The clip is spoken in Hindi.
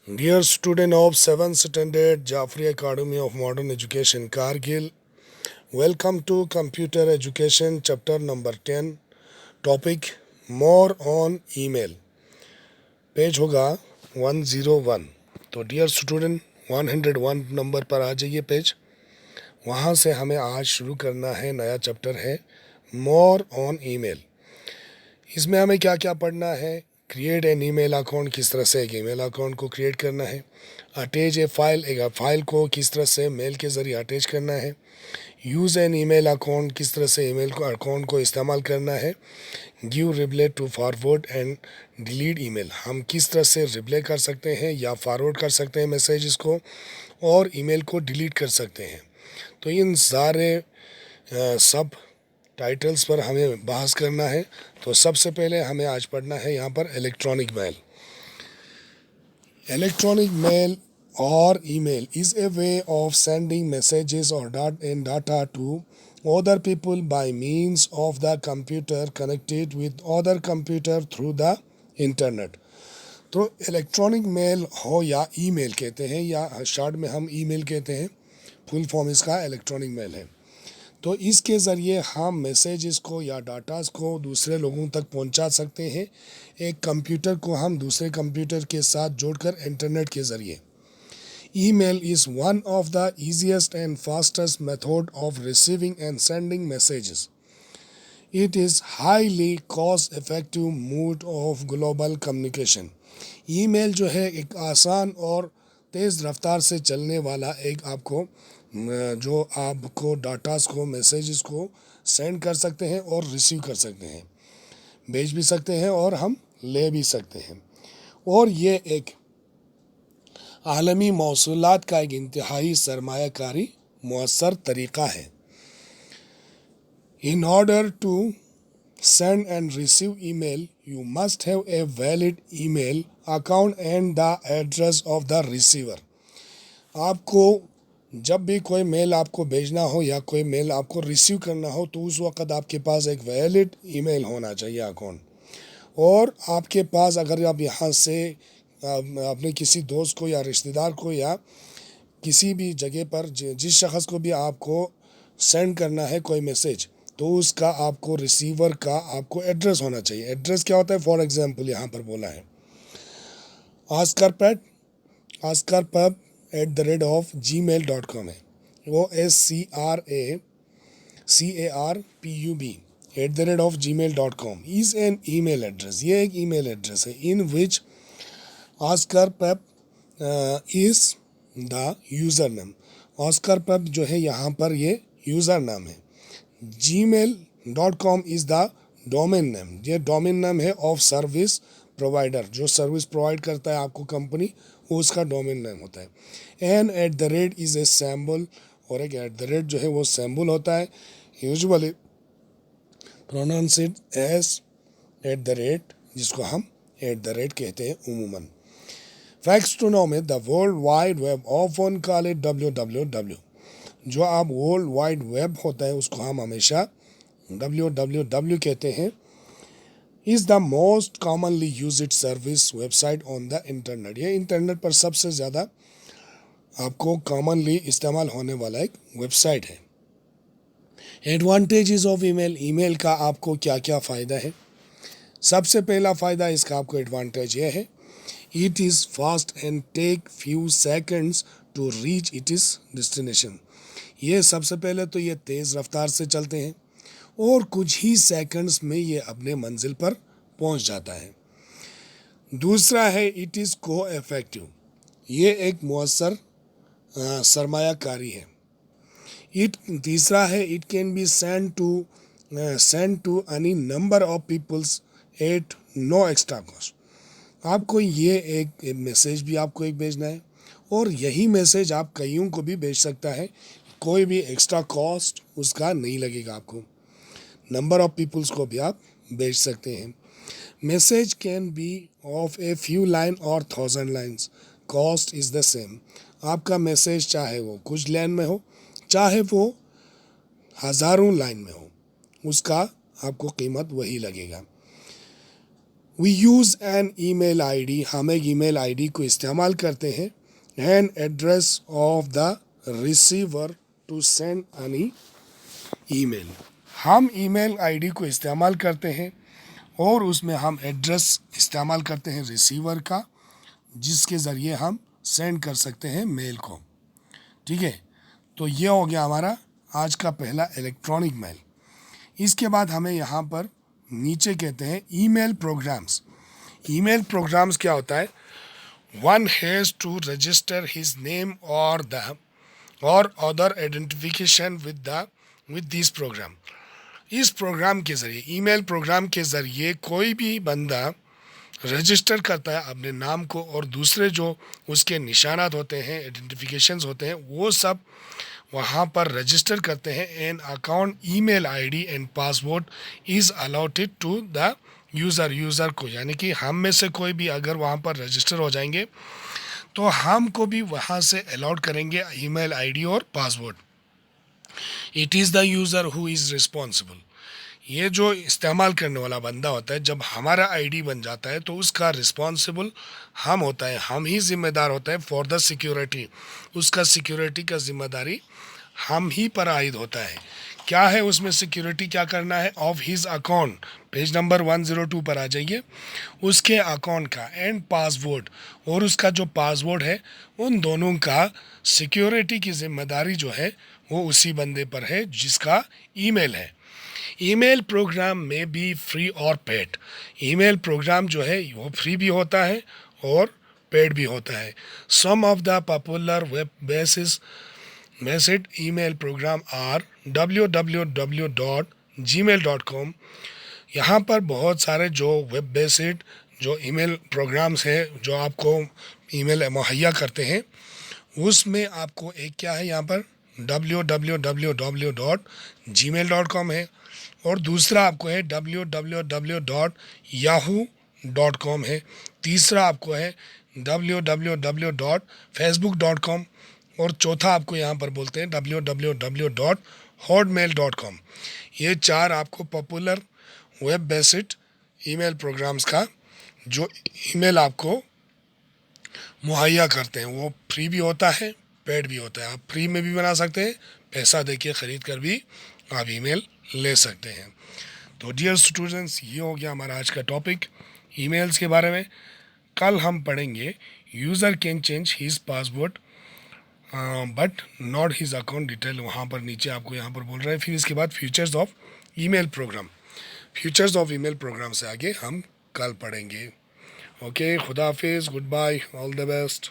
Dear student of 7th Standard Jaffrey Academy of Modern Education Kargil, welcome to Computer Education Chapter number 10. Topic More on Email. Page होगा 101. तो डियर स्टूडेंट 101 नंबर पर आ जाइए पेज. वहाँ से हमें आज शुरू करना है. नया चैप्टर है मोर ऑन ईमेल. इसमें हमें क्या क्या पढ़ना है. क्रिएट एन ईमेल अकाउंट, किस तरह से एक ईमेल अकाउंट को क्रिएट करना है. अटैच ए फाइल, एक फाइल को किस तरह से मेल के ज़रिए अटैच करना है. यूज़ एन ईमेल अकाउंट, किस तरह से ईमेल को अकाउंट को इस्तेमाल करना है. Give reply to forward and delete email, हम किस तरह से रिप्लाई कर सकते हैं या फॉरवर्ड कर सकते हैं मैसेजेस को और ईमेल को डिलीट कर सकते हैं. तो इन सारे सब टाइटल्स पर हमें बहस करना है. तो सबसे पहले हमें आज पढ़ना है यहाँ पर electronic mail. Electronic mail or email is a way of sending messages or data to other people by means of the computer connected with other computer through the internet. तो इलेक्ट्रॉनिक मेल हो या ईमेल कहते हैं या शॉर्ट में हम ईमेल कहते हैं, फुल फॉर्म इसका इलेक्ट्रॉनिक मेल है. तो इसके ज़रिए हम मैसेजेस को या डाटास को दूसरे लोगों तक पहुंचा सकते हैं. एक कंप्यूटर को हम दूसरे कंप्यूटर के साथ जोड़कर इंटरनेट के ज़रिए. Email is one of the easiest and fastest method of receiving and sending messages. It is highly cost-effective mode of global communication. Email जो है एक आसान और तेज़ रफ्तार से चलने वाला एक आपको जो आपको डाटास को मैसेजेस को सेंड कर सकते हैं और रिसीव कर सकते हैं, भेज भी सकते हैं और हम ले भी सकते हैं. और ये एक आलमी मौसूलात का एक इंतहाई सरमायाकारी मुअस्सर तरीक़ा है. In order to send and receive email, you must have a valid email account and the address of the receiver. आपको जब भी कोई मेल आपको भेजना हो या कोई मेल आपको रिसीव करना हो तो उस वक़्त आपके पास एक वैलिड ईमेल होना चाहिए अकाउंट. और आपके पास अगर आप यहाँ से अपने किसी दोस्त को या रिश्तेदार को या किसी भी जगह पर जिस शख्स को भी आपको सेंड करना है कोई मैसेज, तो उसका आपको रिसीवर का आपको एड्रेस होना चाहिए. एड्रेस क्या होता है? फॉर एग्जांपल यहाँ पर बोला है askarpub@gmail.com है. वो SCRACARPUB@gmail.com is an email address. ये एक ईमेल एड्रेस है. इन विच AskarPub is the user name. AskarPub जो है यहाँ पर ये यूज़र नाम है. gmail.com is the domain name. ये डोमेन नेम है ऑफ सर्विस प्रोवाइडर, जो सर्विस प्रोवाइड करता है आपको कंपनी, वो उसका डोमेन नेम होता है. एन @ इज़ ए सैम्बल, और एक @ जो है वो सैम्बल होता है. यूजुअली प्रोनाउंस्ड एज @ जिसको हम @ कहते हैं उमूमन. फैक्ट्स टू नो में the world wide web often call it www. जो आप वर्ल्ड वाइड वेब होता है उसको हम हमेशा www कहते हैं. Is the most commonly used service website on the internet. ये इंटरनेट पर सबसे ज़्यादा आपको कॉमनली इस्तेमाल होने वाला एक वेबसाइट है. Advantages of email. ईमेल का आपको क्या क्या फ़ायदा है? सबसे पहला फ़ायदा इसका आपको एडवांटेज ये है, it is fast and take few seconds to reach its destination. ये सबसे पहले तो ये तेज़ रफ्तार से चलते हैं और कुछ ही सेकंड्स में ये अपने मंजिल पर पहुंच जाता है. दूसरा है इट इज़ को इफेक्टिव. ये एक मुअस्सर सरमायाकारी है. तीसरा है it can be send to any number of peoples at no extra cost. आपको ये एक मैसेज भी आपको एक भेजना है और यही मैसेज आप कईयों को भी भेज सकता है. कोई भी एक्स्ट्रा कॉस्ट उसका नहीं लगेगा आपको. नंबर ऑफ पीपल्स को भी आप भेज सकते हैं. Message can be of a few line और 1000 lines. Cost is the same. आपका मैसेज चाहे वो कुछ लाइन में हो चाहे वो हज़ारों लाइन में हो, उसका आपको कीमत वही लगेगा. We use an email ID, हम एक ईमेल आईडी को इस्तेमाल करते हैं, an address of the receiver to send any email. हम ईमेल आईडी को इस्तेमाल करते हैं और उसमें हम एड्रेस इस्तेमाल करते हैं रिसीवर का, जिसके ज़रिए हम सेंड कर सकते हैं मेल को। ठीक है, तो ये हो गया हमारा आज का पहला इलेक्ट्रॉनिक मेल। इसके बाद हमें यहाँ पर नीचे कहते हैं ईमेल प्रोग्राम्स। ईमेल प्रोग्राम्स क्या होता है? One has to register his name और other identification with this programme. इस प्रोग्राम के ज़रिए, ईमेल प्रोग्राम के ज़रिए कोई भी बंदा रजिस्टर करता है अपने नाम को, और दूसरे जो उसके निशानात होते हैं, आइडेंटिफिकेशंस होते हैं, वो सब वहाँ पर रजिस्टर करते हैं। An account email ID and password is allotted to the user को, यानी कि हम में से कोई भी अगर वहाँ पर रजिस्टर हो जाएंगे तो हमको भी वहाँ से अलॉट करेंगे ईमेल आईडी और password. It is the user who is responsible. ये जो इस्तेमाल करने वाला बंदा होता है, जब हमारा आईडी बन जाता है तो उसका रिस्पॉन्सिबल हम होता है, हम ही जिम्मेदार होता है फॉर द सिक्योरिटी। उसका सिक्योरिटी का जिम्मेदारी हम ही पर आयद होता है। क्या है उसमें सिक्योरिटी, क्या करना है? Of his account, page number 102 पर आ जाइए, उसके अकाउंट का एंड पासवर्ड, और उसका जो पासवर्ड है, उन दोनों का सिक्योरिटी की जिम्मेदारी जो है वो उसी बंदे पर है जिसका ईमेल है। ईमेल प्रोग्राम में भी फ्री और पेड। ईमेल प्रोग्राम जो है वो फ्री भी होता है और पेड भी होता है। Some of the popular web basis message email programme are www.gmail.com। यहाँ पर बहुत सारे जो वेब बेस्ड जो ईमेल प्रोग्राम्स हैं जो आपको ईमेल मुहैया करते हैं, उसमें आपको एक क्या है यहाँ पर www.gmail.com है, और दूसरा आपको है www.yahoo.com है, तीसरा आपको है www.facebook.com, और चौथा आपको यहाँ पर बोलते हैं www.hotmail.com। ये चार आपको popular web based email programs का जो ईमेल आपको मुहैया करते हैं, वो फ्री भी होता है, पेड भी होता है। आप फ्री में भी बना सकते हैं, पैसा देके ख़रीद कर भी आप ईमेल ले सकते हैं। तो डियर स्टूडेंट्स, ये हो गया हमारा आज का टॉपिक ईमेल्स के बारे में। कल हम पढ़ेंगे user can change his password but not his account detail. वहाँ पर नीचे आपको यहाँ पर बोल रहे हैं। फिर इसके बाद futures of email program, futures of email program से आगे हम कल पढ़ेंगे। ओके, खुदा हाफिज़, good bye, all the best.